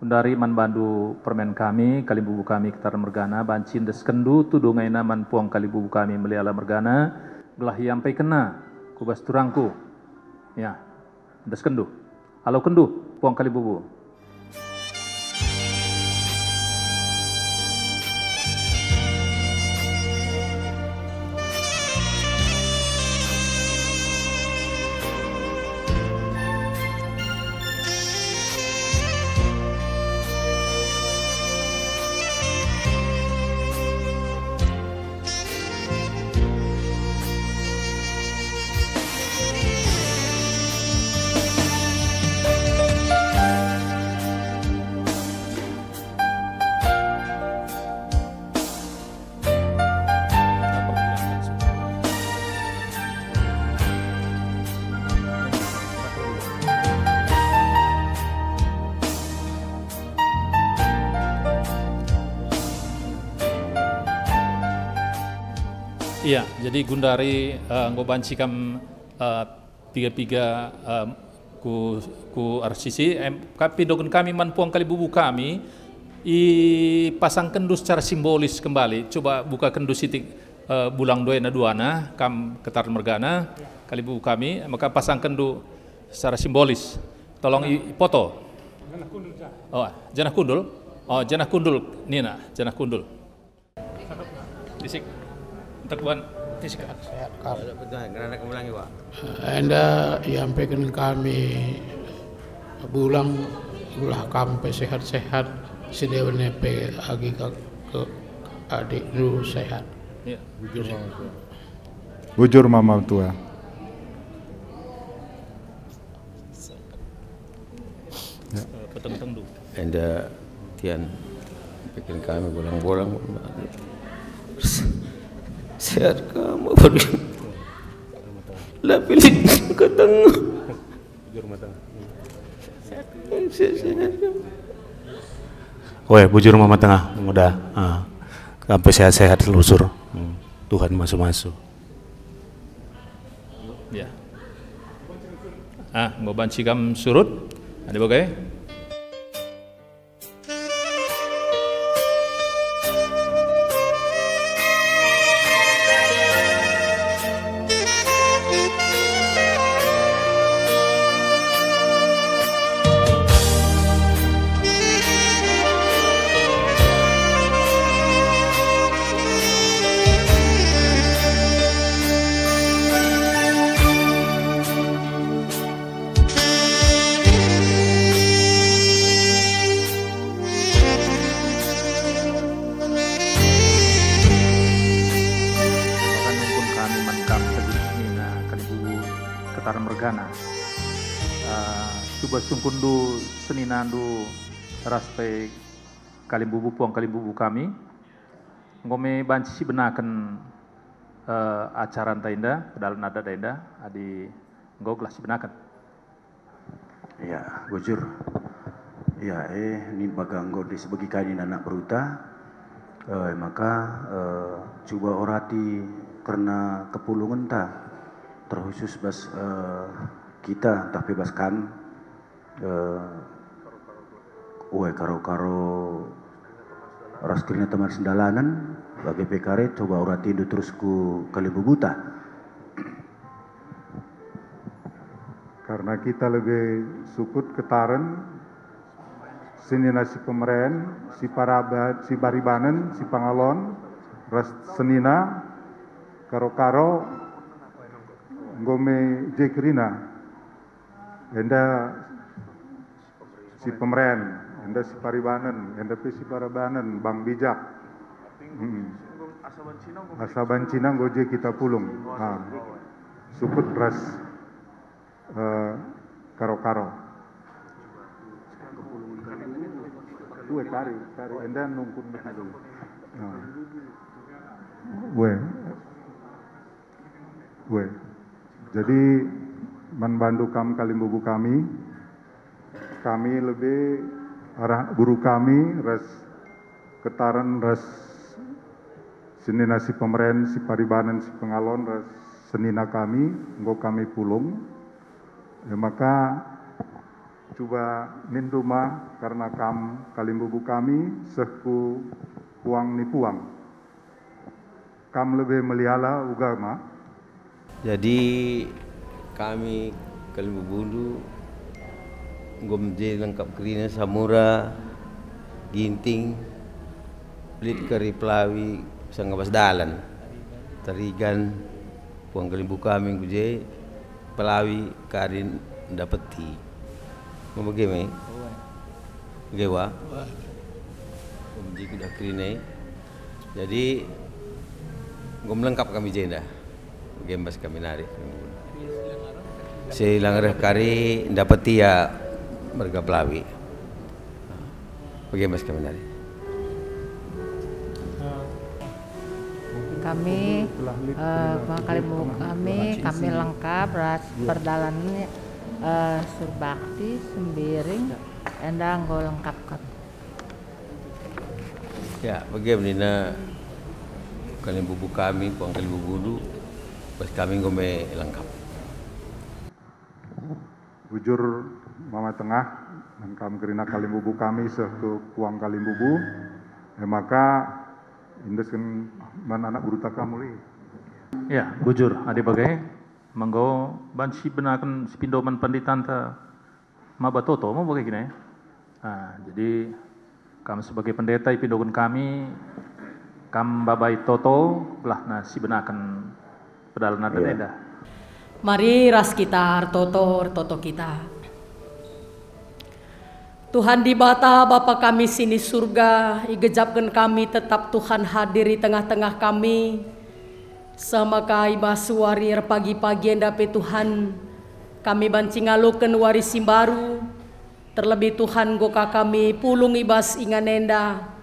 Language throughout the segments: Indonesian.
Undari man bandu permen kami, kalibubu kami ketar mergana, bancin des kendu, tudungaina man puang kalibubu kami meliala mergana, gelah yampai kena, kubas turangku, ya, des kendu. Halo kendu, puang kalibubu. Iya, jadi Gundari ngobanci kam tiga ku RCC, tapi dokun kami manpuang kalibubu kami, i pasang kendu secara simbolis kembali. Coba buka kendu sitik bulang doena duana, kam ketar mergana, kalibubu kami, maka pasang kendu secara simbolis. Tolong foto. Oh, janah kundul. Oh, janah kundul, Nina, janah kundul. Disik. Teguan sehat. Anda yampaikan kami bulang ulah kampe sehat-sehat sidewene pe agi ke adik lu sehat. Ya. Bujur mama tua. Peteng-teng du. Anda tian bikin kami bolang-bolang. Sehat kamu baru lah pilih ke tengah. Bujur mata. Sehat. Weh, bujur mama tengah, mudah. Sampai sehat-sehat telusur. Tuhan masuk-masuk. Ya. Ngobanci kam surut. Ada bagai? Mergana, coba sungkundu seninandu raspe kalimbubu puang kalimbubu kami, ngome banci benakan acara tainda, pedal nada tainda, adi ngoglah si benakan. Ya, bujur. Ya, ni baganggo di sebagai kain anak beruta, maka coba orati karena kepulungan ta. Terkhusus bas kita tapi bas kan karo raskrina teman sendalanan bagi PKR coba urati itu terus ku kalibubuta karena kita lebih sukut ketaran sini nasi pemeren si parabat si baribanan si pangalon ras senina karo Ngome Jekrina, enda si pemeren, enda si paribanan, enda si parabanan, bang bijak. Asaban Cina goje kita pulung, sukut ras karo-karo. Kue kari, enda nungkun begitu. Gue. Jadi manbandu kam kalimbubu kami lebih arah guru kami ras ketaran ras seni nasi pemeren si paribanan si pengalon ras senina kami nggo kami pulung ya maka Cuba ninduma karena kam kalimbubu kami sehku puang ni puang. Kam lebih melihala ugama. Jadi kami Kalimbubundu gomje lengkap kerina samura ginting pelit kari pelawi sanggabas dalan tarigan puang Kalimbu kami guje pelawi karin dapeti mau bagaimana? Gewa gomje kuda kerina jadi gom lengkap kami jenda gembas kami narik silang kari dapeti ya merga pelawi bagaimana kami narik kami Kalimbu kami lengkap perdalanannya Surbakti Sembiring endang go lengkap kami. Ya bagaimana Kalimbubu kami puang Kalimbubundu pas kami gome lengkap. Bujur Mama Tengah dan kam kerina Kalimbubu kami sehku puang Kalimbubu. Maka indeskan man anak beruta kamu li. Ya, bujur adi bagai manggo banci benakan sepindoman panditanta mabatoto mau bagai gini. Nah, jadi kami sebagai pendeta ipindogun kami kam babai toto belah nasi benakan pedalanan yeah. Mari ras kita toto kita. Tuhan di bata Bapa kami sini surga, igejapkan kami tetap Tuhan hadir di tengah-tengah kami. Sama kai basuari pagi-pagi endape Tuhan, kami banci ngaloken warisim baru. Terlebih Tuhan goka kami pulung ibas inganenda,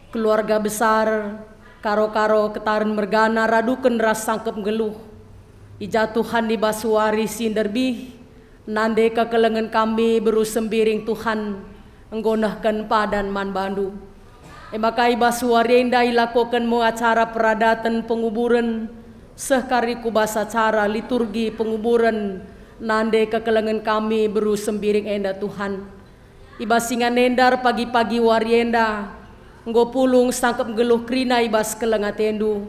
keluarga besar, karo-karo ketaran mergana raduken ras sangkep geluh. Ija Tuhan di basuari sinderbih, nande kekelengan kami beru sembiring Tuhan nggonahkan padan man bandu. Emakai basuari enda ilakokan mo acara peradatan penguburan sehkari kubas acara liturgi penguburan nande kekelengan kami beru sembiring enda Tuhan. Ibasingan endar pagi-pagi warienda nggo pulung sangkep geluh krina ibas kelengatendu.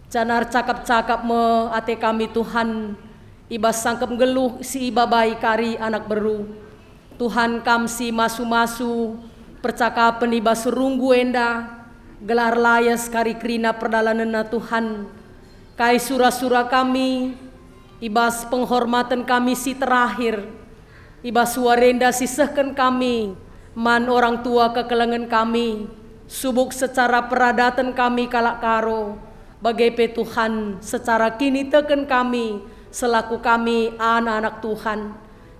Canar cakap-cakap me ate kami Tuhan ibas sangkep geluh si ibabai kari anak beru. Tuhan kam si masu-masu percakapan ibas runggu enda gelar layas kari krina perdalanana Tuhan. Kai sura-sura kami ibas penghormatan kami si terakhir. Ibas suarenda sisehkan kami man orang tua kekelengan kami. Subuk secara peradatan kami kalak karo. Bagai pe Tuhan secara kini teken kami selaku kami anak-anak Tuhan.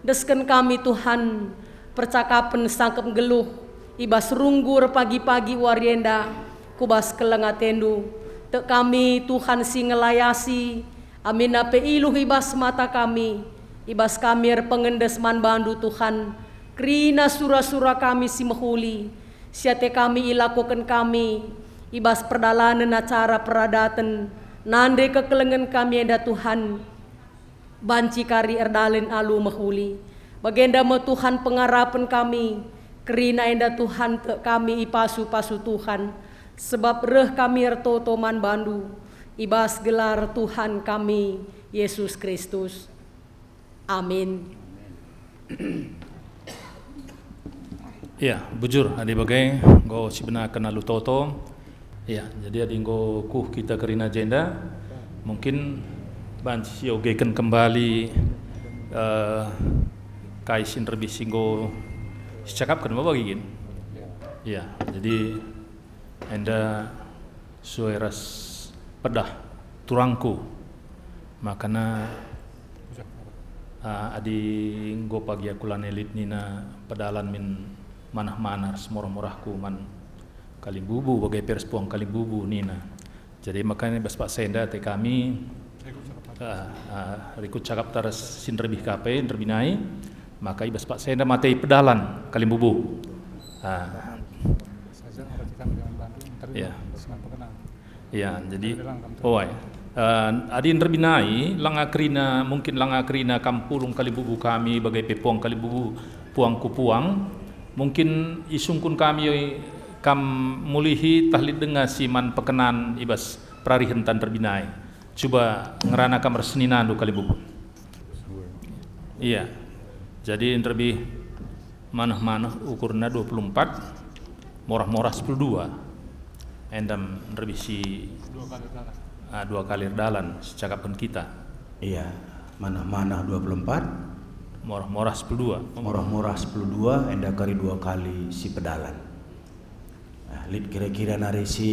Desken kami Tuhan percakapan sangkep geluh ibas runggur pagi-pagi warienda kubas kelengatendu. Tek kami Tuhan si ngelayasi amin ape iluh ibas mata kami ibas kamir pengendes man bandu Tuhan krina sura-sura kami si mehuli siate kami ilakukan kami ibas perdalanan acara peradatan nande kekelengan kami enda Tuhan banci kari erdalin alu mehuli bagenda me Tuhan pengarapan kami kerina enda Tuhan te kami ipasu-pasu Tuhan sebab reh kami ertoto man bandu ibas gelar Tuhan kami Yesus Kristus. Amin. Ya, bujur adi bagai go sibenakan alu toto. Ya, jadi adi go kuh kita kerina jenda mungkin banci ogekan kembali kaisin lebih singgo cakapkan apa bagi gini. Ya, jadi anda sueras pedah turangku makana adi go pagi akulan elit nina pedalan min manah-manah semorah-morahku man Kalimbubu bagai perspuang Kalimbubu nina. Jadi makanya baspak senda te kami rikut cakap taras sinrebih kape terbinai maka ibas pak senda matei pedalan Kalimbubu. Ya. Ya, jadi adin terbinai langakrina mungkin langakrina kampulung Kalimbubu kami bagai pepuang Kalimbubu puangku puang, mungkin isungkun kami kam mulihi tahlid denga siman pekenan ibas prarihentan terbinai. Coba ngerana kam resninandu kali bubu. Iya. Jadi lebih manah-manah ukurna 24, morah-morah 12. Endam lebih si 2 kali dalan secakapkan kita. Iya, manah-manah 24, morah-morah 12. morah-morah 12, enda kari 2 kali si pedalan. Nah, lid kira-kira nari si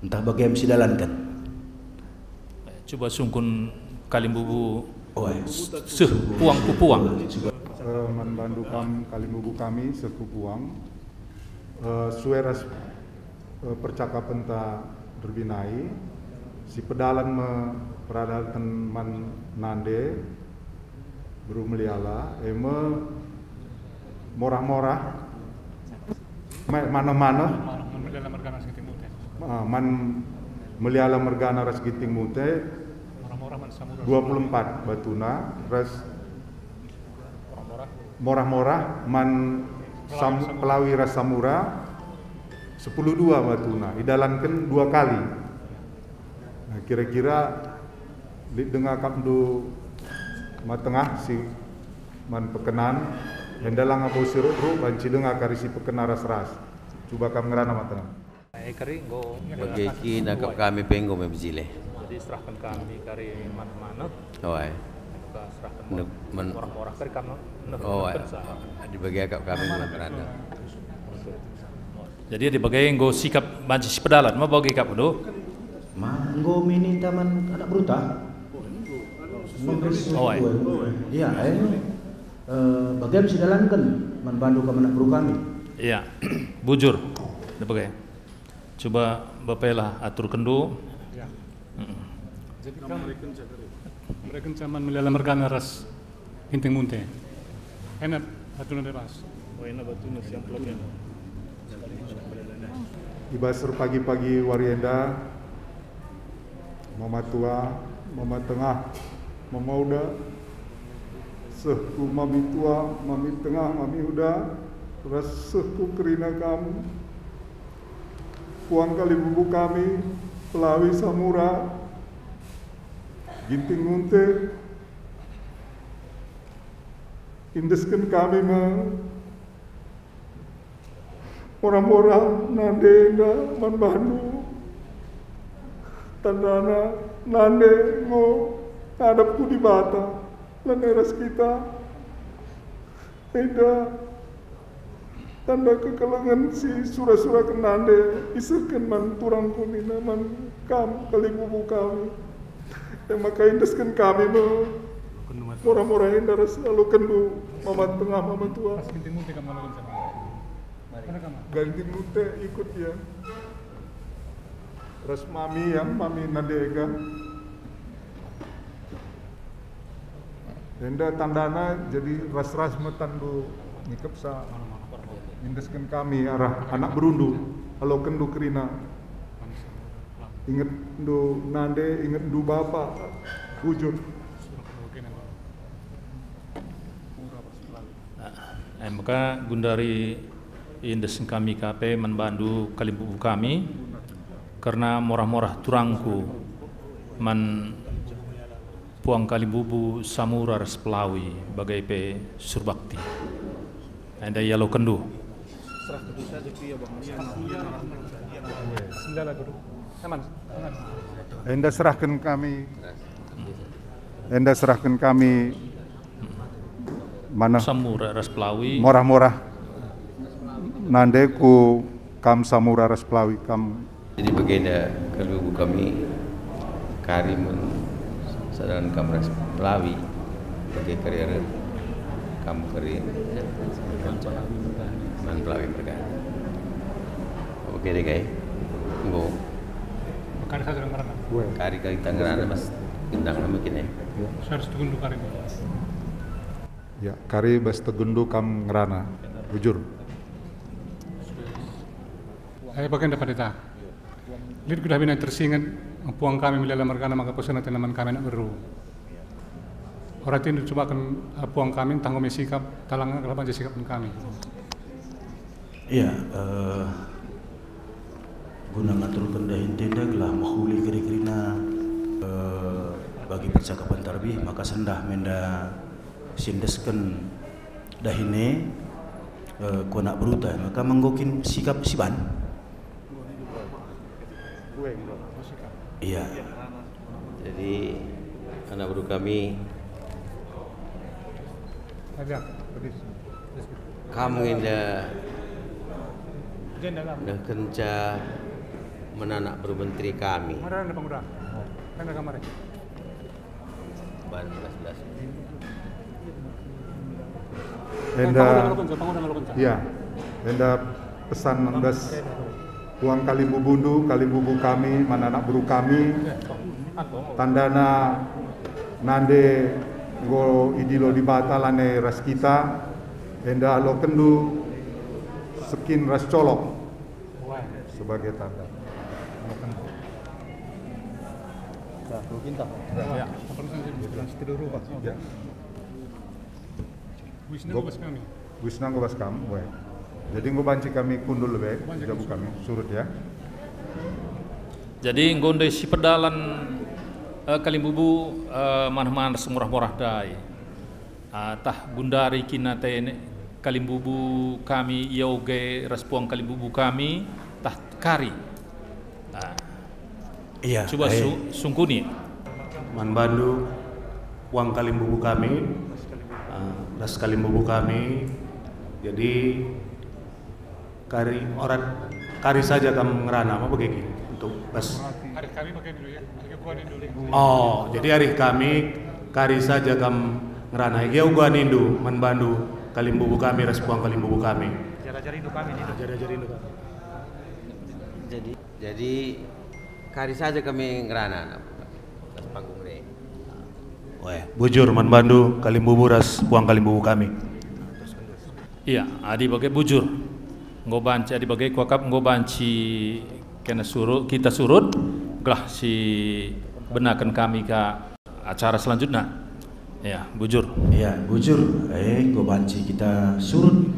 entah bagaimana si dalan kan. Coba sungkun kalimbubu puang kupuang. Manbandu kalimbubu kami sekupuang. Sueras percakapan ta berbinai si pedalan peradatan man nande berumeliala morah-morah mana-mana man meliala mergana ras giting mute 24 batuna ras morah-morah man pelawi ras samura 12 batuna idalankan 2 kali. Nah, kira-kira dengar kapdu matengah si man pekenan hendalang apa siru banci dengar kari si pekenan ras-ras. Coba kam ngerana matengah. Bagi nakap kami penggo membzile. Jadi serahkan kami kari mana-mana. Oh ay. Serahkan orang-orang kari kamu. Oh ay. Dibagi akap kami berada. Jadi dibagi nggo sikap banci si pedalan, mau bagi kap do? Manggo mini taman anak bruta. Oh ay. Iya, bagian si dalankan man bandu ka anak bru kami. Iya. Bujur. Dibagi. Coba bapelah atur kendu. Ya. Jadi mereka zaman melihat mergana ras hinting munte. Enak batu ras. Oh enak batu siang peloknya. Ibasur pagi-pagi warienda, mama tua, mama tengah, mama uda, sehku mami tua, mami tengah, mami uda, ras sehku kerina kamu, puang kali bubu kami, pelawi samura, ginting munte, indeskan kami orang-orang nande na man bandu tandana nande ngo hadapku di bata laneras kita eda tanda kekelangan si sura-sura kenande isakan man turang kumina man kam kalibubu kami maka indeskan kami orang-orang yang daras lalu kendu mama tengah mama tua ganti mute ikut ya. Terus mami yang mami nadega. Enda tandana jadi ras-ras metandu ngikep sa indeskan kami arah anak berundu kalau kendu kerina. Ingat du nande, ingat du bapa wujud. Maka gundari indes kami KP membantu kalimbubu kami karena morah-morah turangku man puang kalimbubu samura res pelawi bagai pe surbakti anda yalo kendu anda serahkan kami mana samura res pelawi morah-morah nande ku kam samura ras pelawi kam. Jadi bagian kalau kami karimun sedang kam ras pelawi bagi karier kamu kari man pelawi mereka. Oke deh guys, go. Kari Tangerang mas gendang nama kini. Harus tegundu kari. Ya kari bas tegundu kam ngerana, bujur. Saya bagian dapat data. Lihat kuda bina tersingan puang kami melihat mergana maka pesan tanaman kami nak beru. Orang itu coba kan puang kami tanggung mesikap talangan kelapan sikap kami. Iya, guna ngatur kendahin tenda gelah mahuli kiri-kirina bagi percakapan tarbih maka sendah menda sindesken dahine ku anak beruta maka menggokin sikap siban. Iya. Jadi anak buru kami kamu indah kenca menanak bermenteri kami. Mana ada pengudah? Mana kamar? Ban 11. Ya, enda pesan mendes uang kalimbu bundu, kalimbubu kami, mana anak buru kami, tandana nande go idilo di batalane ras kita, enda lo kendu sekin ras colok sebagai tanda. Ya. Ya. Wisna go bas kam, boy. Jadi ngo banci kami kundul be, jabu kami surut ya. Jadi ngonde si pedalan kalimbubu manah-manah semurah-murah dai. Tah gundari kinate kalimbubu kami yoge respuang kalimbubu kami tah kari. Iya. Coba sungkuni. Man bandu uang kalimbubu kami, das kalimbubu kami. Jadi kari saja kamu ngerana apa begini untuk bas. Hari kami pakai dulu ya. Oh, jadi hari kami kari saja kamu ngerana. Dia gua nindu man bandu kalimbubu kami respuang kalimbubu kami. Jara-jari indu kami nih. Jara-jari indu kami. Jadi kari saja kami ngerana ras panggung re. Weh, bujur man bandu kalimbubu ras puang kalimbubu kami. Iya, adi bagai bujur. Ngobanci adi bagai kuakap ngobanci kena surut kita surut gelah si benakan kami ke acara selanjutnya. Ya, bujur. Iya, bujur. Ngobanci kita surut